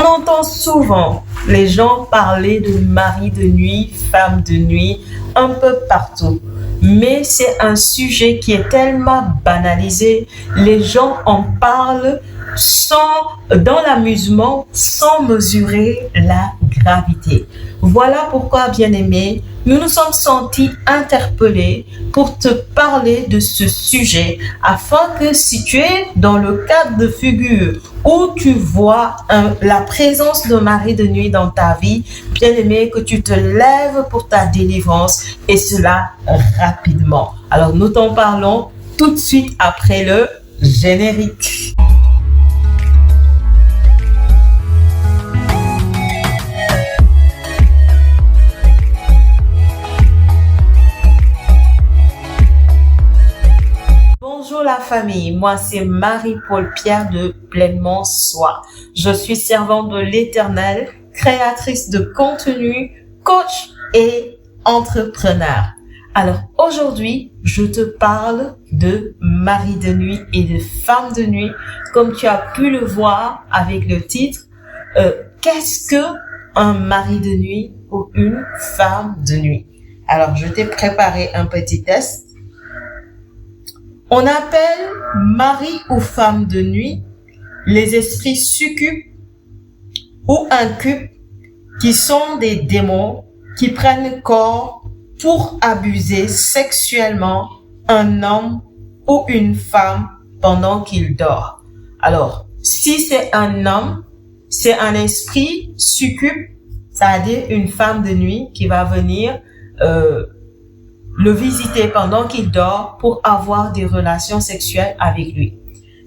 entend souvent les gens parler de mari de nuit, femme de nuit, un peu partout. Mais c'est un sujet qui est tellement banalisé, les gens en parlent dans l'amusement, sans mesurer la gravité. Voilà pourquoi, bien-aimé, nous nous sommes sentis interpellés pour te parler de ce sujet, afin que si tu es dans le cadre de figure où tu vois la présence de mari de nuit dans ta vie, bien-aimé, que tu te lèves pour ta délivrance, et cela rapidement. Alors nous t'en parlons tout de suite après le générique. Bonjour la famille, moi c'est Marie-Paul Pierre de Pleinement Soi. Je suis servante de l'Éternel, créatrice de contenu, coach et entrepreneur. Alors aujourd'hui, je te parle de mari de nuit et de femme de nuit, comme tu as pu le voir avec le titre. Qu'est-ce que un mari de nuit ou une femme de nuit? Alors je t'ai préparé un petit test. On appelle mari ou femme de nuit les esprits succubes ou incubes qui sont des démons qui prennent corps pour abuser sexuellement un homme ou une femme pendant qu'il dort. Alors, si c'est un homme, c'est un esprit succube, c'est-à-dire une femme de nuit qui va venir le visiter pendant qu'il dort pour avoir des relations sexuelles avec lui.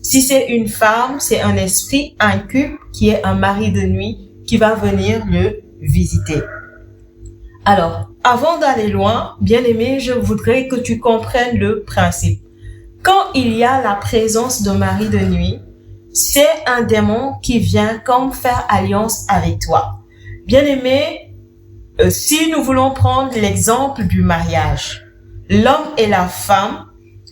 Si c'est une femme, c'est un esprit incube qui est un mari de nuit qui va venir le visiter. Alors, avant d'aller loin, bien-aimé, je voudrais que tu comprennes le principe. Quand il y a la présence de mari de nuit, c'est un démon qui vient comme faire alliance avec toi. Bien-aimé, si nous voulons prendre l'exemple du mariage, l'homme et la femme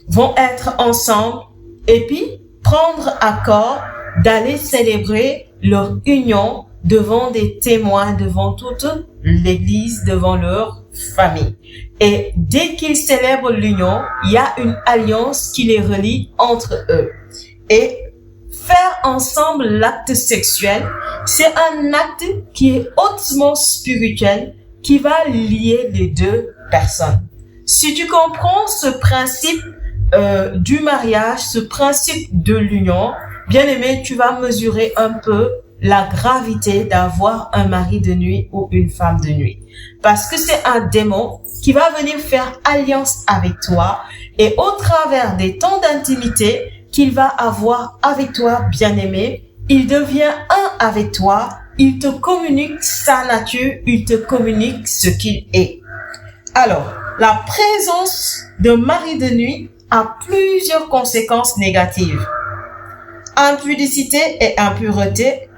vont être ensemble et puis prendre accord d'aller célébrer leur union devant des témoins, devant toute l'église, devant leur famille. Et dès qu'ils célèbrent l'union, il y a une alliance qui les relie entre eux. Et faire ensemble l'acte sexuel, c'est un acte qui est hautement spirituel, qui va lier les deux personnes. Si tu comprends ce principe du mariage, ce principe de l'union, bien aimé, tu vas mesurer un peu la gravité d'avoir un mari de nuit ou une femme de nuit. Parce que c'est un démon qui va venir faire alliance avec toi et au travers des temps d'intimité qu'il va avoir avec toi, bien aimé, il devient un avec toi. Il te communique sa nature, il te communique ce qu'il est. Alors, la présence de mari de nuit a plusieurs conséquences négatives. Impudicité et impureté,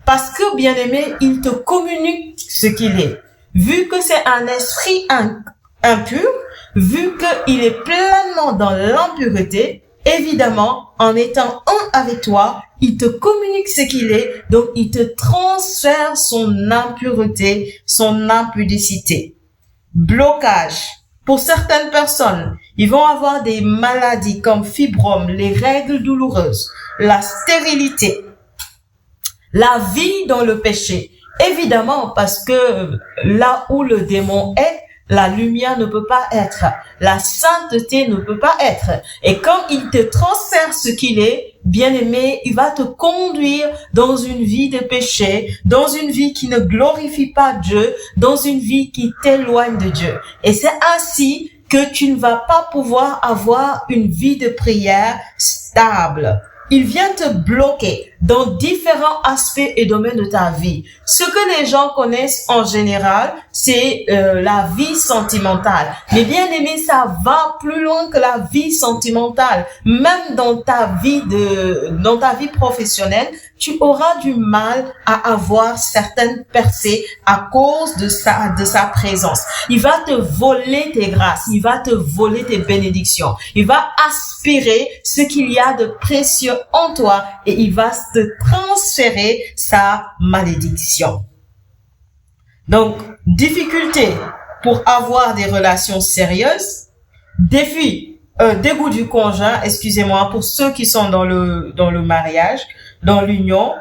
parce que, bien aimé, il te communique ce qu'il est. Vu que c'est un esprit impur, vu qu'il est pleinement dans l'impureté, évidemment, en étant un avec toi, il te communique ce qu'il est, donc il te transfère son impureté, son impudicité. Blocage. Pour certaines personnes, ils vont avoir des maladies comme fibrome, les règles douloureuses, la stérilité, la vie dans le péché. Évidemment, parce que là où le démon est, la lumière ne peut pas être, la sainteté ne peut pas être. Et quand il te transfère ce qu'il est, bien-aimé, il va te conduire dans une vie de péché, dans une vie qui ne glorifie pas Dieu, dans une vie qui t'éloigne de Dieu. Et c'est ainsi que tu ne vas pas pouvoir avoir une vie de prière stable. Il vient te bloquer dans différents aspects et domaines de ta vie. Ce que les gens connaissent en général, c'est la vie sentimentale. Mais bien aimé, ça va plus loin que la vie sentimentale. Même dans ta vie professionnelle, tu auras du mal à avoir certaines percées à cause de sa présence. Il va te voler tes grâces, il va te voler tes bénédictions. Il va aspirer ce qu'il y a de précieux en toi et il va de transférer sa malédiction. Donc, difficulté pour avoir des relations sérieuses, dégoût du conjoint, excusez-moi, pour ceux qui sont dans le mariage, dans l'union,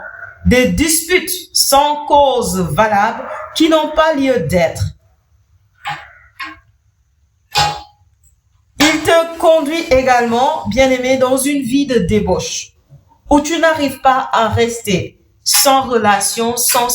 des disputes sans cause valable qui n'ont pas lieu d'être. Il te conduit également, bien-aimé, dans une vie de débauche, où tu n'arrives pas à rester sans relation, sans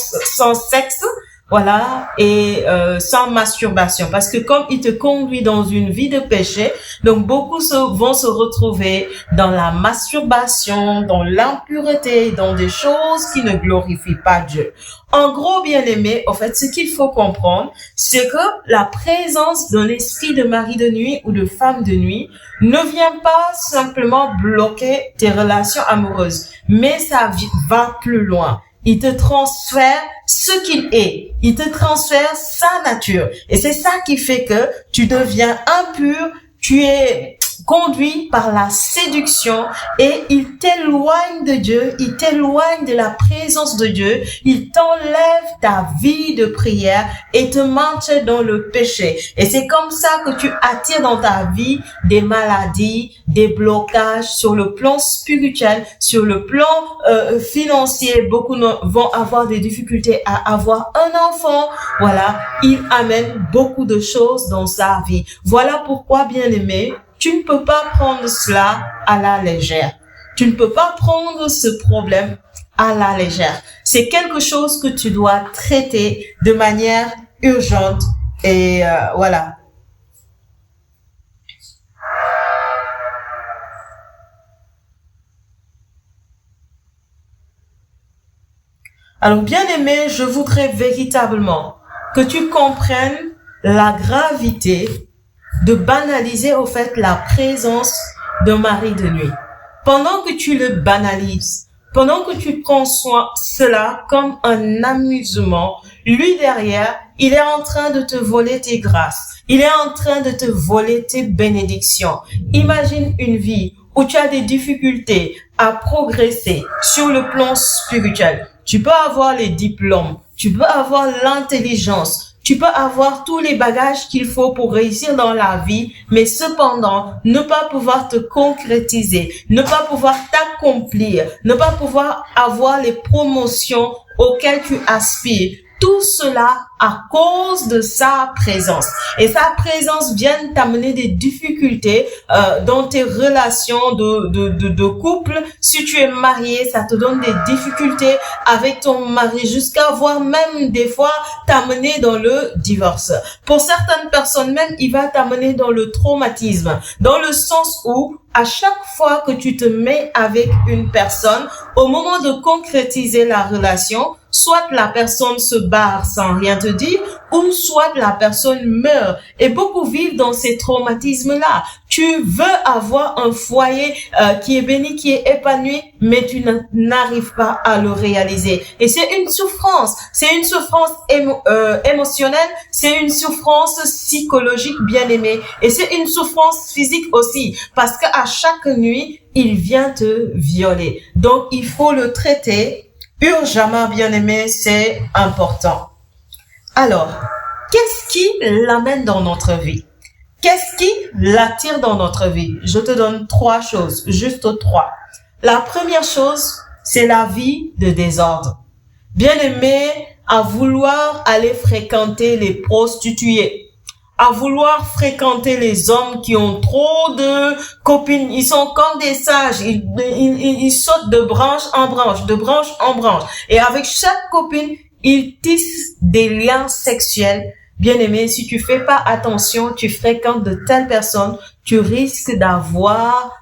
sexe, voilà, et sans masturbation. Parce que comme il te conduit dans une vie de péché, donc beaucoup vont se retrouver dans la masturbation, dans l'impureté, dans des choses qui ne glorifient pas Dieu. En gros, bien-aimé, en fait, ce qu'il faut comprendre, c'est que la présence d'un esprit de mari de nuit ou de femme de nuit ne vient pas simplement bloquer tes relations amoureuses, mais ça va plus loin. Il te transfère ce qu'il est. Il te transfère sa nature. Et c'est ça qui fait que tu deviens impur, tu es conduit par la séduction et il t'éloigne de Dieu, il t'éloigne de la présence de Dieu, il t'enlève ta vie de prière et te maintient dans le péché. Et c'est comme ça que tu attires dans ta vie des maladies, des blocages sur le plan spirituel, sur le plan financier. Beaucoup vont avoir des difficultés à avoir un enfant. Voilà, il amène beaucoup de choses dans sa vie. Voilà pourquoi, bien-aimé, tu ne peux pas prendre cela à la légère. Tu ne peux pas prendre ce problème à la légère. C'est quelque chose que tu dois traiter de manière urgente et voilà. Alors, bien-aimé, je voudrais véritablement que tu comprennes la gravité de banaliser au fait la présence d'un mari de nuit. Pendant que tu le banalises, pendant que tu prends cela comme un amusement, lui derrière, il est en train de te voler tes grâces. Il est en train de te voler tes bénédictions. Imagine une vie où tu as des difficultés à progresser sur le plan spirituel. Tu peux avoir les diplômes, tu peux avoir l'intelligence, tu peux avoir tous les bagages qu'il faut pour réussir dans la vie, mais cependant, ne pas pouvoir te concrétiser, ne pas pouvoir t'accomplir, ne pas pouvoir avoir les promotions auxquelles tu aspires. Tout cela à cause de sa présence. Et sa présence vient t'amener des difficultés dans tes relations de couple. Si tu es marié, ça te donne des difficultés avec ton mari jusqu'à voir même des fois t'amener dans le divorce. Pour certaines personnes même, il va t'amener dans le traumatisme, dans le sens où à chaque fois que tu te mets avec une personne, au moment de concrétiser la relation, soit la personne se barre sans rien te dire, ou soit la personne meurt. Et beaucoup vivent dans ces traumatismes-là. Tu veux avoir un foyer qui est béni, qui est épanoui, mais tu n'arrives pas à le réaliser. Et c'est une souffrance. C'est une souffrance émotionnelle, c'est une souffrance psychologique, bien aimée. Et c'est une souffrance physique aussi, parce qu'à chaque nuit, il vient te violer. Donc, il faut le traiter urgemment, bien aimé, c'est important. Alors, qu'est-ce qui l'amène dans notre vie? Qu'est-ce qui l'attire dans notre vie? Je te donne 3 choses, juste 3. La première chose, c'est la vie de désordre. Bien aimé, à vouloir aller fréquenter les prostituées, à vouloir fréquenter les hommes qui ont trop de copines. Ils sont comme des sages. Ils sautent de branche en branche, de branche en branche. Et avec chaque copine, ils tissent des liens sexuels. Bien-aimé, si tu fais pas attention, tu fréquentes de telles personnes, tu risques d'avoir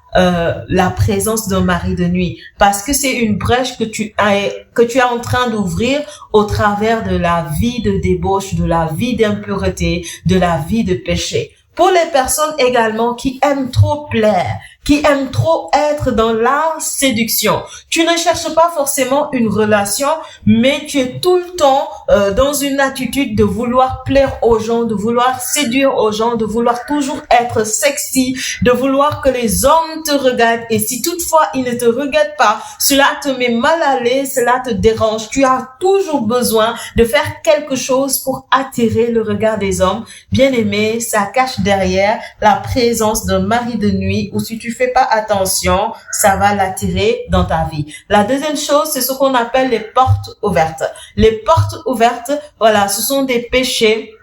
la présence d'un mari de nuit, parce que c'est une brèche que tu es en train d'ouvrir au travers de la vie de débauche, de la vie d'impureté, de la vie de péché. Pour les personnes également qui aiment trop plaire, qui aiment trop être dans la séduction. Tu ne cherches pas forcément une relation, mais tu es tout le temps dans une attitude de vouloir plaire aux gens, de vouloir séduire aux gens, de vouloir toujours être sexy, de vouloir que les hommes te regardent. Et si toutefois ils ne te regardent pas, cela te met mal à l'aise, cela te dérange. Tu as toujours besoin de faire quelque chose pour attirer le regard des hommes. Bien aimé, ça cache derrière la présence d'un mari de nuit, ou si tu fais pas attention, ça va l'attirer dans ta vie. La deuxième chose, c'est ce qu'on appelle les portes ouvertes. Les portes ouvertes, voilà, ce sont des péchés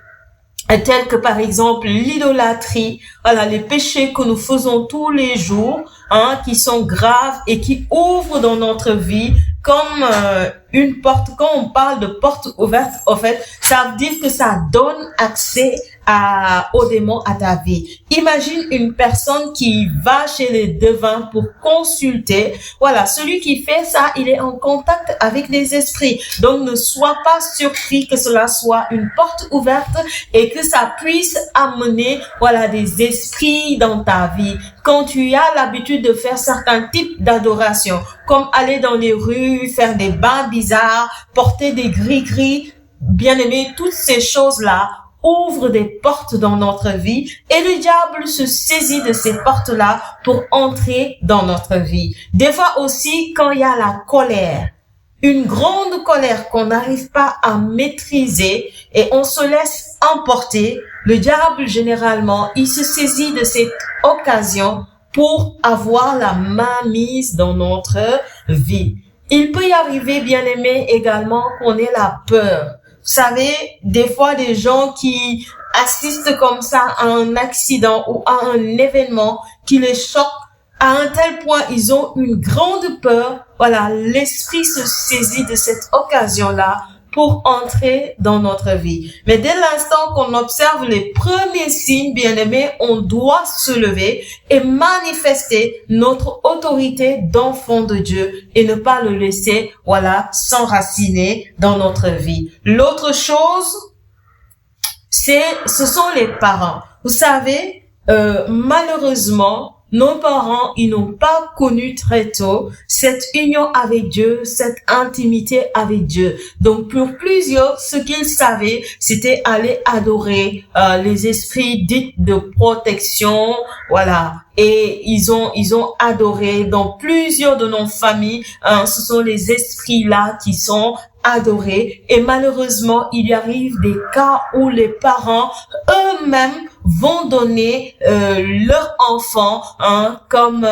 tels que par exemple l'idolâtrie, voilà, les péchés que nous faisons tous les jours, qui sont graves et qui ouvrent dans notre vie comme une porte. Quand on parle de porte ouverte, en fait, ça veut dire que ça donne accès aux démons à ta vie. Imagine une personne qui va chez les devins pour consulter. Voilà, celui qui fait ça, il est en contact avec les esprits. Donc, ne sois pas surpris que cela soit une porte ouverte et que ça puisse amener, voilà, des esprits dans ta vie. Quand tu as l'habitude de faire certains types d'adoration, comme aller dans les rues, faire des bains bizarres, porter des gris-gris, bien aimé, toutes ces choses-là ouvrent des portes dans notre vie et le diable se saisit de ces portes-là pour entrer dans notre vie. Des fois aussi, quand il y a la colère, une grande colère qu'on n'arrive pas à maîtriser et on se laisse emporter, le diable, généralement, il se saisit de cette occasion pour avoir la main mise dans notre vie. Il peut y arriver, bien aimé, également qu'on ait la peur. Vous savez, des fois, des gens qui assistent comme ça à un accident ou à un événement qui les choque, à un tel point, ils ont une grande peur. Voilà, l'esprit se saisit de cette occasion-là pour entrer dans notre vie. Mais dès l'instant qu'on observe les premiers signes, bien-aimés, on doit se lever et manifester notre autorité d'enfant de Dieu et ne pas le laisser, voilà, s'enraciner dans notre vie. L'autre chose, ce sont les parents. Vous savez, malheureusement, nos parents, ils n'ont pas connu très tôt cette union avec Dieu, cette intimité avec Dieu. Donc, pour plusieurs, ce qu'ils savaient, c'était aller adorer les esprits dits de protection, voilà. Et ils ont adoré dans plusieurs de nos familles. Ce sont les esprits-là qui sont adorés. Et malheureusement, il y arrive des cas où les parents eux-mêmes vont donner leur enfant comme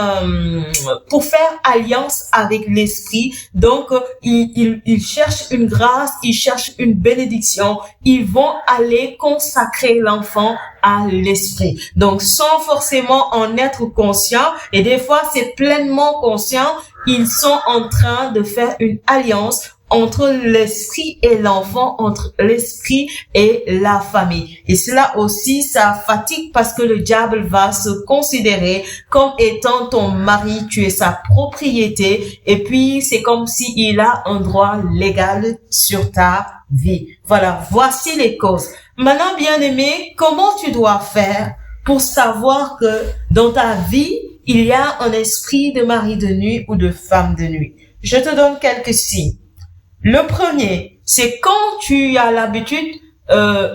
pour faire alliance avec l'esprit. Donc ils cherchent une grâce, ils cherchent une bénédiction, ils vont aller consacrer l'enfant à l'esprit. Donc sans forcément en être conscient, et des fois c'est pleinement conscient, ils sont en train de faire une alliance entre l'esprit et l'enfant, entre l'esprit et la famille. Et cela aussi, ça fatigue parce que le diable va se considérer comme étant ton mari, tu es sa propriété, et puis c'est comme s'il a un droit légal sur ta vie. Voilà, voici les causes. Maintenant, bien-aimé, comment tu dois faire pour savoir que dans ta vie, il y a un esprit de mari de nuit ou de femme de nuit? Je te donne quelques signes. Le premier, c'est quand tu as l'habitude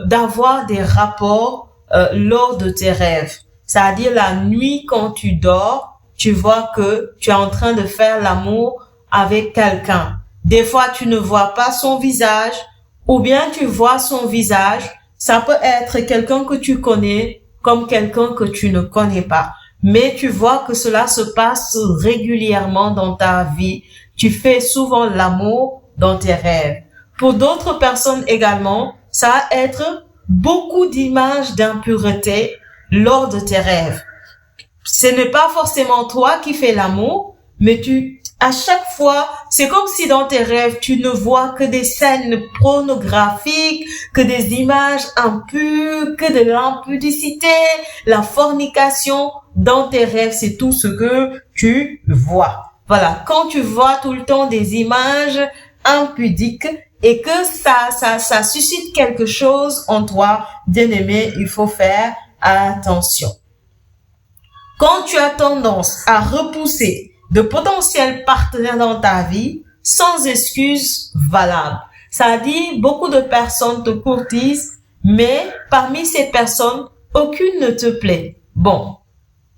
d'avoir des rapports lors de tes rêves. C'est-à-dire la nuit quand tu dors, tu vois que tu es en train de faire l'amour avec quelqu'un. Des fois, tu ne vois pas son visage, ou bien tu vois son visage. Ça peut être quelqu'un que tu connais comme quelqu'un que tu ne connais pas. Mais tu vois que cela se passe régulièrement dans ta vie. Tu fais souvent l'amour dans tes rêves. Pour d'autres personnes également, ça va être beaucoup d'images d'impureté lors de tes rêves. Ce n'est pas forcément toi qui fais l'amour, mais à chaque fois, c'est comme si dans tes rêves, tu ne vois que des scènes pornographiques, que des images impures, que de l'impudicité, la fornication. Dans tes rêves, c'est tout ce que tu vois. Voilà, quand tu vois tout le temps des images impudiques et que ça suscite quelque chose en toi, bien-aimé, il faut faire attention. Quand tu as tendance à repousser de potentiels partenaires dans ta vie sans excuse valable. Ça dit, beaucoup de personnes te courtisent, mais parmi ces personnes, aucune ne te plaît. Bon,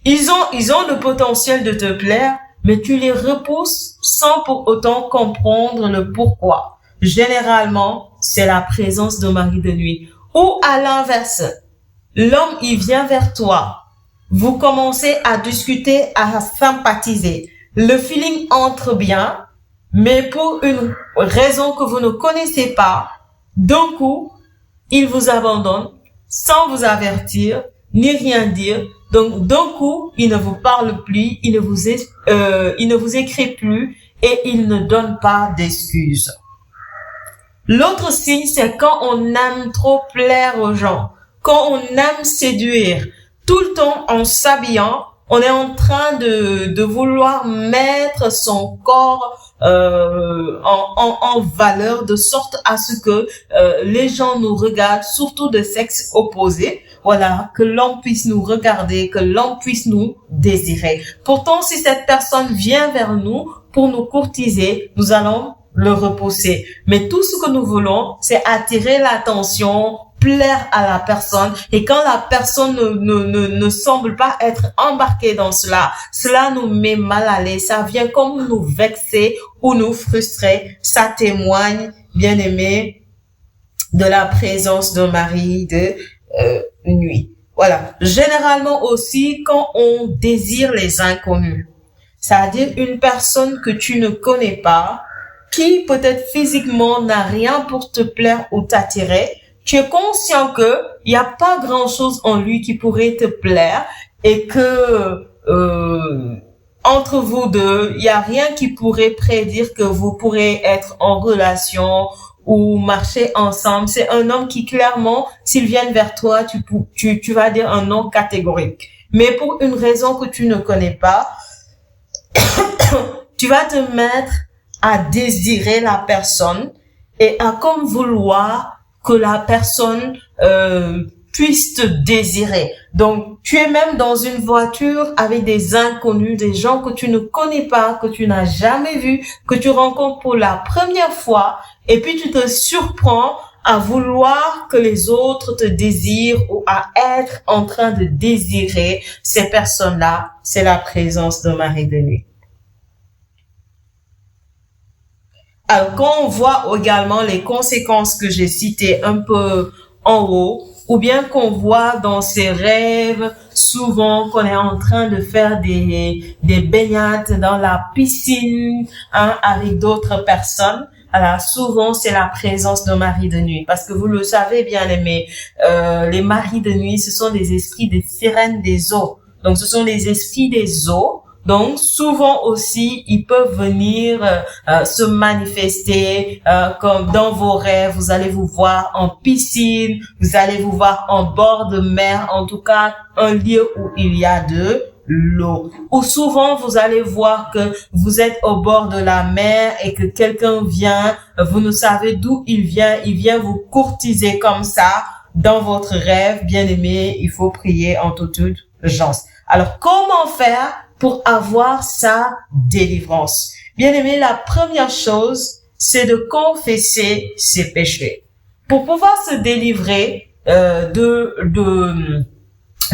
ils ont le potentiel de te plaire, mais tu les repousses sans pour autant comprendre le pourquoi. Généralement, c'est la présence de mari de nuit. Ou à l'inverse, l'homme, il vient vers toi. Vous commencez à discuter, à sympathiser. Le feeling entre bien, mais pour une raison que vous ne connaissez pas, d'un coup, il vous abandonne sans vous avertir, ni rien dire. Donc, d'un coup, il ne vous parle plus, il ne vous écrit plus et il ne donne pas d'excuses. L'autre signe, c'est quand on aime trop plaire aux gens, quand on aime séduire, tout le temps en s'habillant, on est en train de vouloir mettre son corps en valeur, de sorte à ce que les gens nous regardent, surtout de sexe opposé. Voilà, que l'on puisse nous regarder, que l'on puisse nous désirer. Pourtant, si cette personne vient vers nous pour nous courtiser, nous allons le repousser. Mais tout ce que nous voulons, c'est attirer l'attention, plaire à la personne. Et quand la personne ne semble pas être embarquée dans cela, cela nous met mal à l'aise. Ça vient comme nous vexer ou nous frustrer. Ça témoigne, bien aimé, de la présence d'un mari de nuit. Voilà. Généralement aussi, quand on désire les inconnus, c'est-à-dire une personne que tu ne connais pas, qui peut-être physiquement n'a rien pour te plaire ou t'attirer, tu es conscient que il y a pas grand-chose en lui qui pourrait te plaire et que entre vous deux, il y a rien qui pourrait prédire que vous pourrez être en relation ou marcher ensemble. C'est un homme qui clairement, s'il vient vers toi, tu vas dire un non catégorique. Mais pour une raison que tu ne connais pas, tu vas te mettre à désirer la personne et à comme vouloir que la personne puisse te désirer. Donc, tu es même dans une voiture avec des inconnus, des gens que tu ne connais pas, que tu n'as jamais vus, que tu rencontres pour la première fois, et puis tu te surprends à vouloir que les autres te désirent ou à être en train de désirer ces personnes-là. C'est la présence d'un mari de nuit. Alors, quand on voit également les conséquences que j'ai citées un peu en haut, ou bien qu'on voit dans ses rêves, souvent qu'on est en train de faire des baignades dans la piscine, avec d'autres personnes. Alors, souvent, c'est la présence d'un mari de nuit. Parce que vous le savez bien aimé, les maris de nuit, ce sont des esprits des sirènes des eaux. Donc, ce sont les esprits des eaux. Donc, souvent aussi, ils peuvent venir se manifester comme dans vos rêves. Vous allez vous voir en piscine, vous allez vous voir en bord de mer, en tout cas, un lieu où il y a de l'eau. Ou souvent, vous allez voir que vous êtes au bord de la mer et que quelqu'un vient, vous ne savez d'où il vient vous courtiser comme ça dans votre rêve. Bien aimé, il faut prier en toute urgence. Alors, comment faire pour avoir sa délivrance? Bien aimé, la première chose, c'est de confesser ses péchés. Pour pouvoir se délivrer de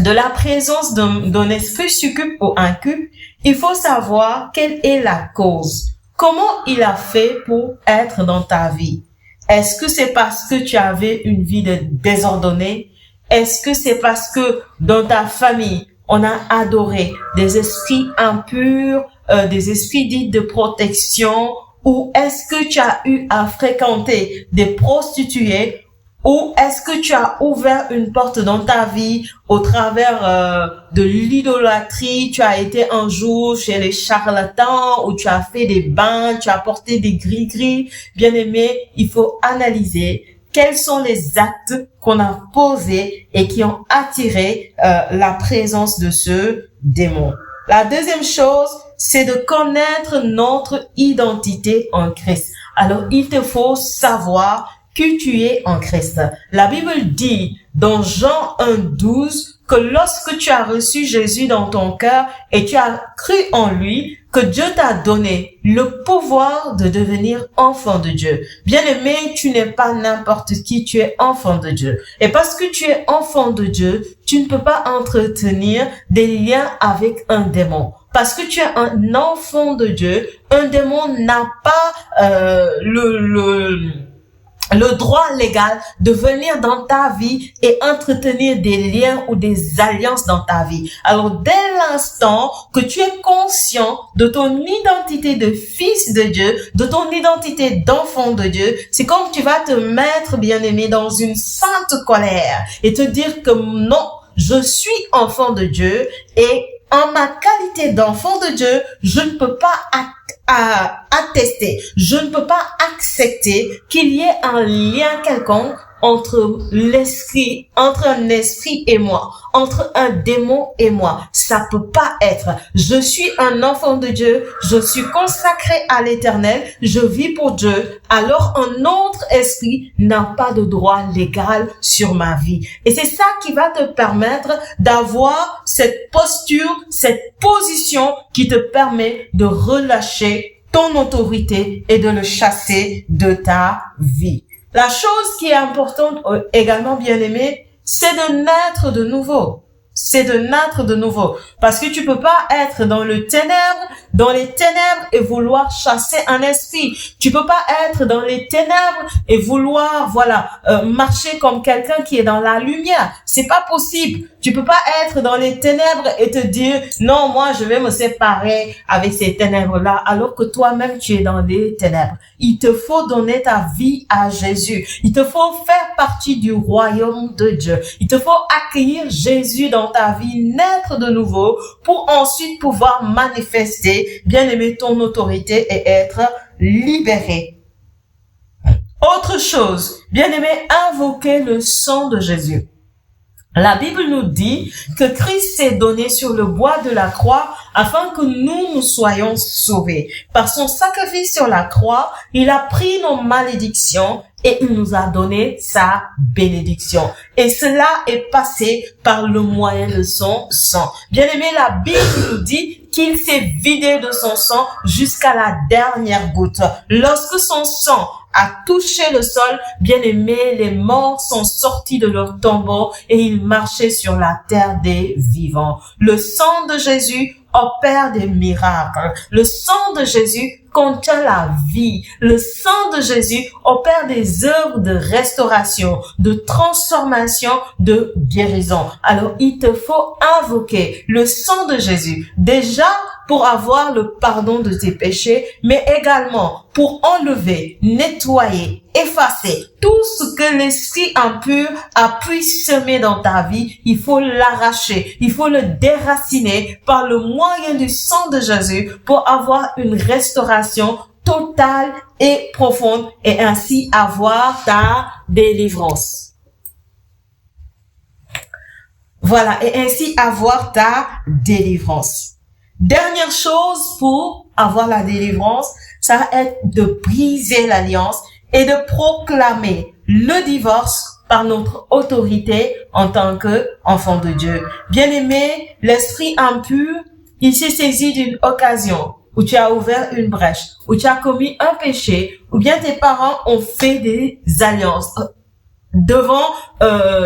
la présence d'un esprit succube ou incube, il faut savoir quelle est la cause. Comment il a fait pour être dans ta vie? Est-ce que c'est parce que tu avais une vie désordonnée? Est-ce que c'est parce que dans ta famille, on a adoré des esprits impurs, des esprits dits de protection, ou est-ce que tu as eu à fréquenter des prostituées, ou est-ce que tu as ouvert une porte dans ta vie au travers de l'idolâtrie? Tu as été un jour chez les charlatans, où tu as fait des bains, tu as porté des gris-gris. Bien aimé, il faut analyser quels sont les actes qu'on a posés et qui ont attiré la présence de ce démon. La deuxième chose, c'est de connaître notre identité en Christ. Alors, il te faut savoir que tu es en Christ. La Bible dit dans Jean 1:12 que lorsque tu as reçu Jésus dans ton cœur et tu as cru en lui, que Dieu t'a donné le pouvoir de devenir enfant de Dieu. Bien-aimé, tu n'es pas n'importe qui, tu es enfant de Dieu. Et parce que tu es enfant de Dieu, tu ne peux pas entretenir des liens avec un démon. Parce que tu es un enfant de Dieu, un démon n'a pas le droit légal de venir dans ta vie et entretenir des liens ou des alliances dans ta vie. Alors, dès l'instant que tu es conscient de ton identité de fils de Dieu, de ton identité d'enfant de Dieu, c'est comme tu vas te mettre, bien-aimé, dans une sainte colère et te dire que non, je suis enfant de Dieu et en ma qualité d'enfant de Dieu, je ne peux pas attester, je ne peux pas accepter qu'il y ait un lien quelconque entre un esprit et moi, entre un démon et moi. Ça peut pas être. Je suis un enfant de Dieu, je suis consacré à l'Éternel, je vis pour Dieu. Alors un autre esprit n'a pas de droit légal sur ma vie. Et c'est ça qui va te permettre d'avoir cette posture, cette position qui te permet de relâcher ton autorité et de le chasser de ta vie. La chose qui est importante également, bien-aimé, c'est de naître de nouveau. C'est de naître de nouveau. Parce que tu peux pas être dans les ténèbres et vouloir chasser un esprit. Tu peux pas être dans les ténèbres et vouloir, marcher comme quelqu'un qui est dans la lumière. C'est pas possible. Tu peux pas être dans les ténèbres et te dire, non, moi, je vais me séparer avec ces ténèbres-là, alors que toi-même, tu es dans les ténèbres. Il te faut donner ta vie à Jésus. Il te faut faire partie du royaume de Dieu. Il te faut accueillir Jésus dans ta vie, naître de nouveau pour ensuite pouvoir manifester, bien aimer ton autorité et être libéré. Autre chose, bien aimé, invoquer le sang de Jésus. La Bible nous dit que Christ s'est donné sur le bois de la croix afin que nous soyons sauvés. Par son sacrifice sur la croix, il a pris nos malédictions et il nous a donné sa bénédiction. Et cela est passé par le moyen de son sang. Bien aimé, la Bible nous dit qu'il s'est vidé de son sang jusqu'à la dernière goutte. Lorsque son sang a touché le sol, bien aimé, les morts sont sortis de leur tombeau et ils marchaient sur la terre des vivants. Le sang de Jésus opère des miracles. Le sang de Jésus contient la vie. Le sang de Jésus opère des œuvres de restauration, de transformation, de guérison. Alors, il te faut invoquer le sang de Jésus. Déjà, pour avoir le pardon de tes péchés, mais également pour enlever, nettoyer, effacer tout ce que l'esprit impur a pu semer dans ta vie. Il faut l'arracher, il faut le déraciner par le moyen du sang de Jésus pour avoir une restauration totale et profonde et ainsi avoir ta délivrance. Voilà, et ainsi avoir ta délivrance. Dernière chose pour avoir la délivrance, ça va être de briser l'alliance et de proclamer le divorce par notre autorité en tant qu'enfant de Dieu. Bien-aimé, l'esprit impur, il s'est saisi d'une occasion où tu as ouvert une brèche, où tu as commis un péché, ou bien tes parents ont fait des alliances devant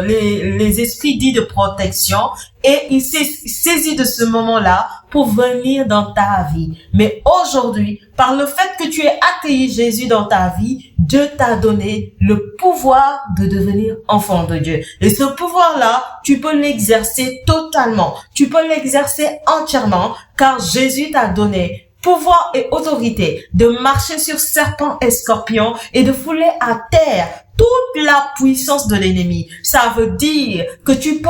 les esprits dits de protection et il s'est saisi de ce moment-là pour venir dans ta vie. Mais aujourd'hui, par le fait que tu aies accueilli Jésus dans ta vie, Dieu t'a donné le pouvoir de devenir enfant de Dieu. Et ce pouvoir-là, tu peux l'exercer totalement. Tu peux l'exercer entièrement car Jésus t'a donné pouvoir et autorité de marcher sur serpents et scorpions et de fouler à terre toutes la puissance de l'ennemi. Ça veut dire que tu peux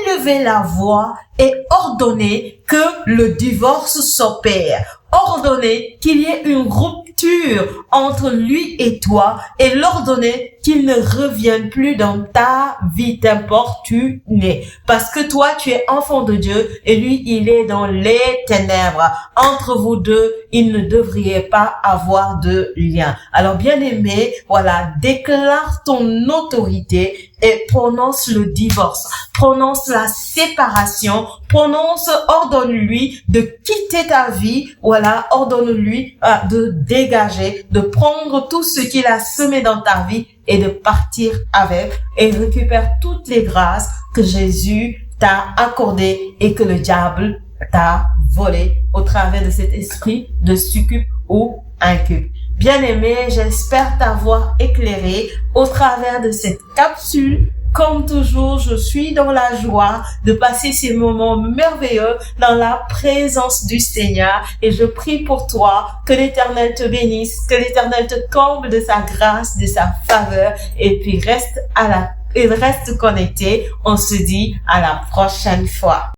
élever la voix et ordonner que le divorce s'opère. Ordonner qu'il y ait une rupture entre lui et toi et l'ordonner qu'il ne revienne plus dans ta vie t'importuner. Parce que toi, tu es enfant de Dieu et lui, il est dans les ténèbres. Entre vous deux, il ne devrait pas avoir de lien. Alors, bien-aimé, voilà, déclare ton autorité et prononce le divorce, prononce la séparation, ordonne-lui de quitter ta vie, voilà, ordonne-lui de dégager, de prendre tout ce qu'il a semé dans ta vie et de partir avec, et récupère toutes les grâces que Jésus t'a accordées et que le diable t'a volées au travers de cet esprit de succube ou incube. Bien-aimé, j'espère t'avoir éclairé au travers de cette capsule. Comme toujours, je suis dans la joie de passer ces moments merveilleux dans la présence du Seigneur et je prie pour toi que l'Éternel te bénisse, que l'Éternel te comble de sa grâce, de sa faveur et puis reste connecté. On se dit à la prochaine fois.